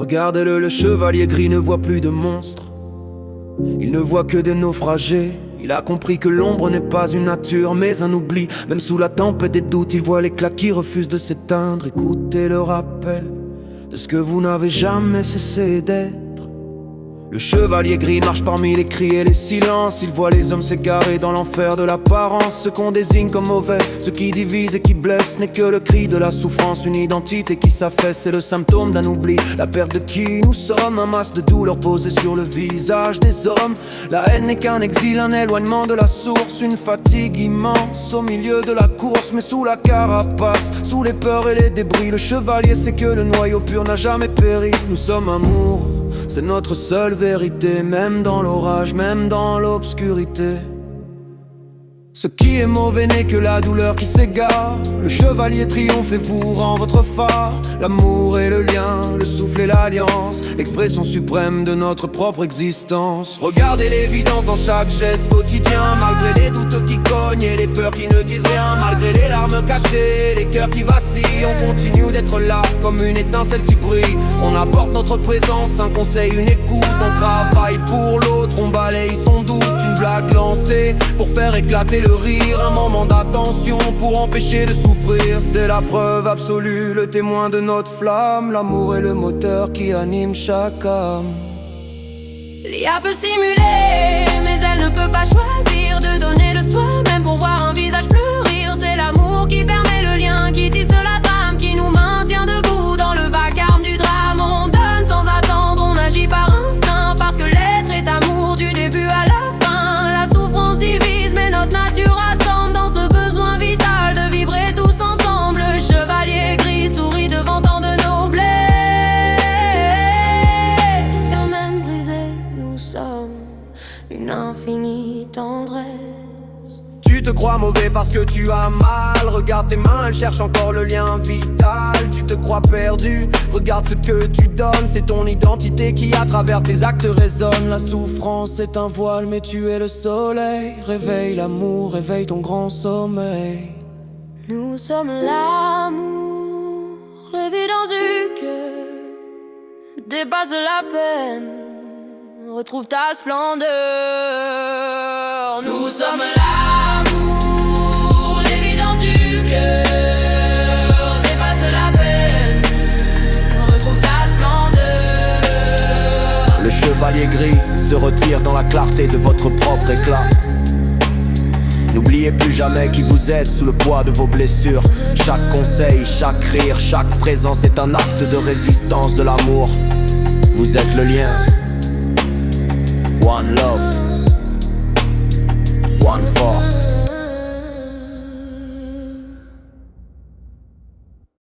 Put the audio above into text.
Regardez-le, le chevalier gris ne voit plus de monstres. Il ne voit que des naufragés. Il a compris que l'ombre n'est pas une nature mais un oubli. Même sous la tempête des doutes, il voit l'éclat qui refuse de s'éteindre. Écoutez le rappel de ce que vous n'avez jamais cessé d'être. Le chevalier gris marche parmi les cris et les silences. Il voit les hommes s'égarer dans l'enfer de l'apparence. Ce qu'on désigne comme mauvais, ce qui divise et qui blesse, n'est que le cri de la souffrance. Une identité qui s'affaisse, c'est le symptôme d'un oubli. La perte de qui nous sommes, un masque de douleur posé sur le visage des hommes. La haine n'est qu'un exil, un éloignement de la source. Une fatigue immense au milieu de la course. Mais sous la carapace, sous les peurs et les débris, le chevalier sait que le noyau pur n'a jamais péri. Nous sommes amour, c'est notre seule vérité, même dans l'orage, même dans l'obscurité. Ce qui est mauvais n'est que la douleur qui s'égare. Le chevalier triomphe et vous rend votre phare. L'amour et le lien, le souffle et l'alliance, l'expression suprême de notre propre existence. Regardez l'évidence dans chaque geste quotidien. Malgré les doutes qui cognent et les peurs qui ne disent rien, malgré les larmes cachées, les cœurs qui vacillent, on continue d'être là comme une étincelle qui brille. On apporte notre présence, un conseil, une écoute. On travaille pour l'autre, on balaye son doute. Une blague lancée pour faire éclater le rire, un moment d'attention pour empêcher de souffrir. C'est la preuve absolue, le témoin de notre flamme. L'amour est le moteur qui anime chaque âme. L'IA peut simuler, mais elle ne peut pas choisir de donner de soi, même pour voir un visage fleurir. C'est l'amour qui permet le lien, qui tisse la trame, qui nous maintient debout dans le vacarme du drame. On donne sans attendre, on agit par instinct, parce que l'être est amour du début à la fin. La souffrance divise, mais notre nature rassemble dans ce besoin vital de vibrer tous ensemble. Le chevalier gris sourit devant tant de noblesse, car même brisés, nous sommes une infinie tendresse. Tu te crois mauvais parce que tu as mal. Regarde tes mains, elles cherchent encore le lien vital. Tu te crois perdu, regarde ce que tu donnes. C'est ton identité qui à travers tes actes résonne. La souffrance est un voile mais tu es le soleil. Réveille l'amour, réveille ton grand sommeil. Nous sommes l'amour, l'évidence du cœur. Dépasse la peine, retrouve ta splendeur. Nous sommes l'amour, l'évidence du cœur. Dépasse la peine, retrouve ta splendeur. Le chevalier gris se retire dans la clarté de votre propre éclat. N'oubliez plus jamais qui vous êtes sous le poids de vos blessures. Chaque conseil, chaque rire, chaque présence est un acte de résistance de l'amour. Vous êtes le lien. One love.